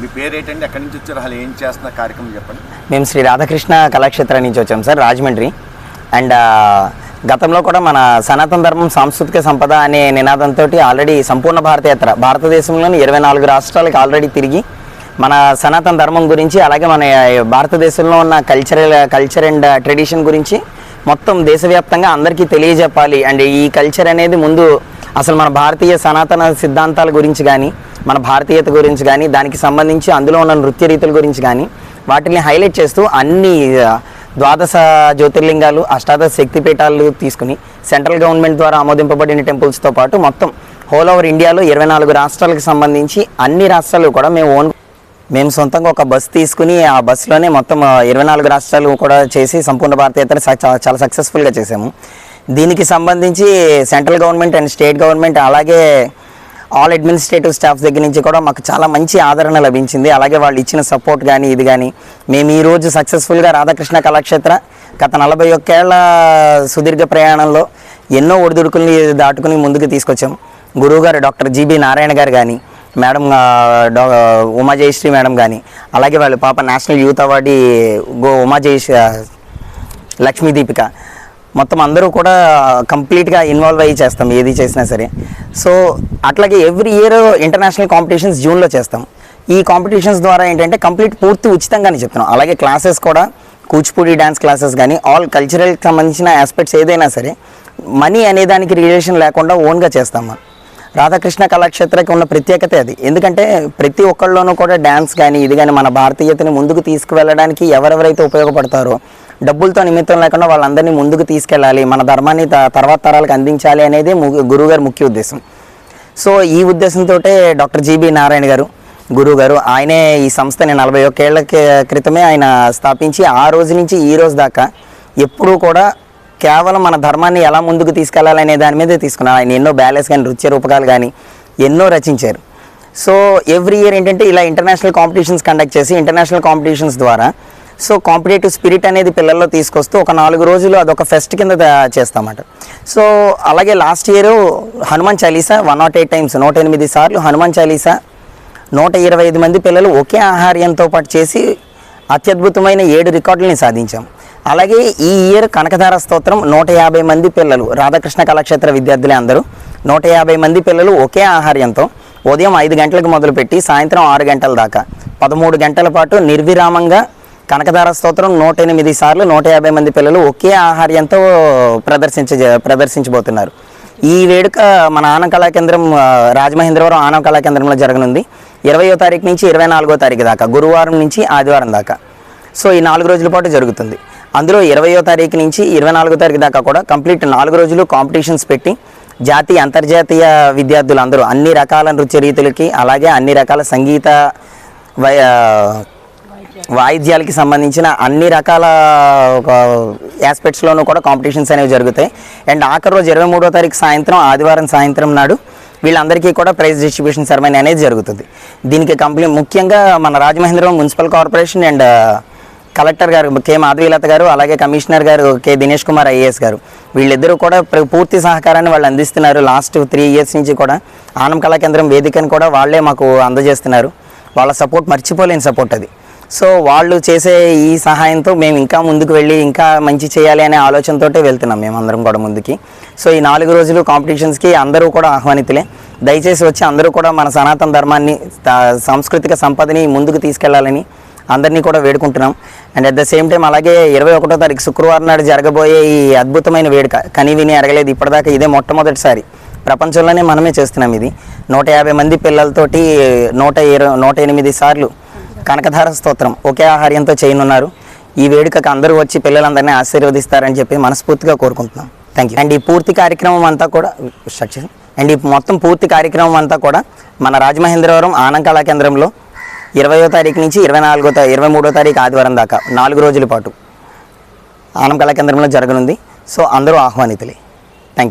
మీ పేరు ఏంటండి, ఎక్కడి నుంచి వచ్చారు, అసలు ఏం చేస్తున్న కార్యక్రమం చెప్పండి. మేము శ్రీ రాధాకృష్ణ కళాక్షేత్రం నుంచి వచ్చాం సార్, రాజమండ్రి. అండ్ గతంలో కూడా మన సనాతన ధర్మం సాంస్కృతిక సంపద అనే నినాదంతో ఆల్రెడీ సంపూర్ణ భారతయాత్ర భారతదేశంలోని 24 రాష్ట్రాలకు ఆల్రెడీ తిరిగి మన సనాతన ధర్మం గురించి, అలాగే మన భారతదేశంలో ఉన్న కల్చర్ అండ్ ట్రెడిషన్ గురించి మొత్తం దేశవ్యాప్తంగా అందరికీ తెలియజెప్పాలి. అండ్ ఈ కల్చర్ అనేది ముందు అసలు మన భారతీయ సనాతన సిద్ధాంతాల గురించి కానీ, మన భారతీయత గురించి కానీ, దానికి సంబంధించి అందులో ఉన్న నృత్య రీతుల గురించి కానీ వాటిని హైలైట్ చేస్తూ అన్ని 12 జ్యోతిర్లింగాలు, 18 శక్తిపీఠాలు తీసుకుని సెంట్రల్ గవర్నమెంట్ ద్వారా ఆమోదింపబడిన టెంపుల్స్తో పాటు మొత్తం హోల్ ఓవర్ ఇండియాలో 24 రాష్ట్రాలకు సంబంధించి అన్ని రాష్ట్రాలు కూడా మేము సొంతంగా ఒక బస్ తీసుకుని ఆ బస్సులోనే మొత్తం 24 రాష్ట్రాలు కూడా చేసి సంపూర్ణ భారతయాత్ర చాలా సక్సెస్ఫుల్గా చేసాము. దీనికి సంబంధించి central government and state government అలాగే ఆల్ అడ్మినిస్ట్రేటివ్ స్టాఫ్స్ దగ్గర నుంచి కూడా మాకు చాలా మంచి ఆదరణ లభించింది. అలాగే వాళ్ళు ఇచ్చిన సపోర్ట్ కానీ ఇది కానీ మేము ఈరోజు సక్సెస్ఫుల్గా రాధాకృష్ణ కళాక్షేత్ర గత 41 ఏళ్ల సుదీర్ఘ ప్రయాణంలో ఎన్నో ఒడిదుడుకుల్ని దాటుకుని ముందుకు తీసుకొచ్చాము. గురువుగారు డాక్టర్ జీబీ నారాయణ గారు కానీ, మేడం ఉమాజయశ్రీ మేడం కానీ, అలాగే వాళ్ళు పాప national youth awardee Lakshmi Deepika, మొత్తం అందరూ కూడా కంప్లీట్గా ఇన్వాల్వ్ అయ్యి చేస్తాం ఏది చేసినా సరే. సో అట్లాగే ఎవ్రీ ఇయర్ ఇంటర్నేషనల్ కాంపిటీషన్స్ జూన్లో చేస్తాం. ఈ కాంపిటీషన్స్ ద్వారా ఏంటంటే పూర్తి ఉచితంగానే చెప్తున్నాం. అలాగే క్లాసెస్ కూడా కూచిపూడి డ్యాన్స్ క్లాసెస్ కానీ ఆల్ కల్చరల్కి సంబంధించిన ఆస్పెక్ట్స్ ఏదైనా సరే మనీ అనేదానికి రిలేషన్ లేకుండా ఓన్గా చేస్తాం. మనం రాధాకృష్ణ కళాక్షేత్రకి ఉన్న ప్రత్యేకత అది. ఎందుకంటే ప్రతి ఒక్కళ్ళలోనూ కూడా డ్యాన్స్ కానీ ఇది కానీ మన భారతీయతని ముందుకు తీసుకువెళ్ళడానికి ఎవరెవరైతే ఉపయోగపడతారో డబ్బులతో నిమిత్తం లేకుండా వాళ్ళందరినీ ముందుకు తీసుకెళ్ళాలి, మన ధర్మాన్ని తర్వాత తరాలకు అందించాలి అనేది గురువుగారు ముఖ్య ఉద్దేశం. సో ఈ ఉద్దేశంతో డాక్టర్ జీబీ నారాయణ గారు గురువుగారు ఆయనే ఈ సంస్థని 41 ఏళ్ల క్రితమే ఆయన స్థాపించి ఆ రోజు నుంచి ఈ రోజు దాకా ఎప్పుడూ కూడా కేవలం మన ధర్మాన్ని ఎలా ముందుకు తీసుకెళ్లాలనే దాని మీదే తీసుకున్నారు. ఆయన ఎన్నో బ్యాలెన్స్ కానీ నృత్య రూపకాలు కానీ ఎన్నో రచించారు. సో ఎవ్రీ ఇయర్ ఏంటంటే ఇలా ఇంటర్నేషనల్ కాంపిటీషన్స్ కండక్ట్ చేసి ఇంటర్నేషనల్ కాంపిటీషన్స్ ద్వారా సో కాంపిటేటివ్ స్పిరిట్ అనేది పిల్లల్లో తీసుకొస్తూ ఒక 4 రోజులు అదొక ఫెస్ట్ కింద చేస్తామన్నమాట. సో అలాగే last year Hanuman Chalisa 108 times 108 సార్లు హనుమాన్ చాలీసా 125 మంది పిల్లలు ఒకే ఆహార్యంతో పాటు చేసి అత్యద్భుతమైన 7 రికార్డులని సాధించాం. అలాగే ఈ ఇయర్ కనకధార స్తోత్రం 150 మంది పిల్లలు రాధాకృష్ణ కళాక్షేత్ర విద్యార్థులే అందరూ 150 మంది పిల్లలు ఒకే ఆహార్యంతో ఉదయం 5 గంటలకు మొదలుపెట్టి సాయంత్రం 6 గంటల దాకా 13 గంటల పాటు నిర్విరామంగా కనకధార స్తోత్రం 108 సార్లు 150 మంది పిల్లలు ఒకే ఆహార్యంతో ప్రదర్శించబోతున్నారు. ఈ వేడుక మన ఆనం కళాకేంద్రం రాజమహేంద్రవరం ఆనం కళాకేంద్రంలో జరగనుంది 20వ తారీఖు నుంచి 24వ తారీఖు దాకా, గురువారం నుంచి ఆదివారం దాకా. సో ఈ 4 రోజుల పాటు జరుగుతుంది. అందులో 20వ తారీఖు నుంచి 24వ తారీఖు దాకా కూడా కంప్లీట్ 4 రోజులు కాంపిటీషన్స్ పెట్టి జాతీయ అంతర్జాతీయ విద్యార్థులు అందరూ అన్ని రకాల నృత్య రీతులకి అలాగే అన్ని రకాల సంగీత వాయిద్యాలకి సంబంధించిన అన్ని రకాల ఆస్పెక్ట్స్లోనూ కూడా కాంపిటీషన్స్ అనేవి జరుగుతాయి. అండ్ ఆఖరి రోజు 23వ తారీఖు సాయంత్రం ఆదివారం సాయంత్రం నాడు వీళ్ళందరికీ కూడా ప్రైజ్ డిస్ట్రిబ్యూషన్ సెరమనీ అనేది జరుగుతుంది. దీనికి ముఖ్యంగా మన Rajamahendravaram municipal corporation and collector గారు కె మాధవీలత గారు అలాగే కమిషనర్ గారు కె దినేష్ కుమార్ ఐఏఎస్ గారు వీళ్ళిద్దరూ కూడా పూర్తి సహకారాన్ని వాళ్ళు అందిస్తున్నారు. లాస్ట్ 3 ఇయర్స్ నుంచి కూడా ఆనం కళాకేంద్రం వేదికను కూడా వాళ్ళే మాకు అందజేస్తున్నారు. వాళ్ళ సపోర్ట్ మర్చిపోలేని సపోర్ట్ అది. సో వాళ్ళు చేసే ఈ సహాయంతో మేము ఇంకా ముందుకు వెళ్ళి ఇంకా మంచి చేయాలి అనే ఆలోచనతోటే వెళ్తున్నాం మేమందరం కూడా ముందుకి. సో ఈ 4 రోజులు కాంపిటీషన్స్కి అందరూ కూడా ఆహ్వానితులే. దయచేసి వచ్చి అందరూ కూడా మన సనాతన ధర్మాన్ని సాంస్కృతిక సంపదని ముందుకు తీసుకెళ్లాలని అందరినీ కూడా వేడుకుంటున్నాం. And at the same time అలాగే 21వ తారీఖు శుక్రవారం నాడు జరగబోయే ఈ అద్భుతమైన వేడుక కని విని అరగలేదు ఇప్పటిదాకా, ఇదే మొట్టమొదటిసారి ప్రపంచంలోనే మనమే చేస్తున్నాం. ఇది 150 మంది పిల్లలతోటి 108 సార్లు కనకధార స్తోత్రం ఒకే ఆహార్యంతో చేయనున్నారు. ఈ వేడుకకు అందరూ వచ్చి పిల్లలందరినీ ఆశీర్వదిస్తారని చెప్పి మనస్ఫూర్తిగా కోరుకుంటున్నాం. Thank you. అండ్ ఈ పూర్తి కార్యక్రమం అంతా కూడా మొత్తం పూర్తి కార్యక్రమం అంతా కూడా మన రాజమహేంద్రవరం ఆనం కళాకేంద్రంలో 20వ తారీఖు నుంచి 23వ తారీఖు ఆదివారం దాకా 4 రోజుల పాటు ఆనం కళాకేంద్రంలో జరగనుంది. సో అందరూ ఆహ్వానితులే.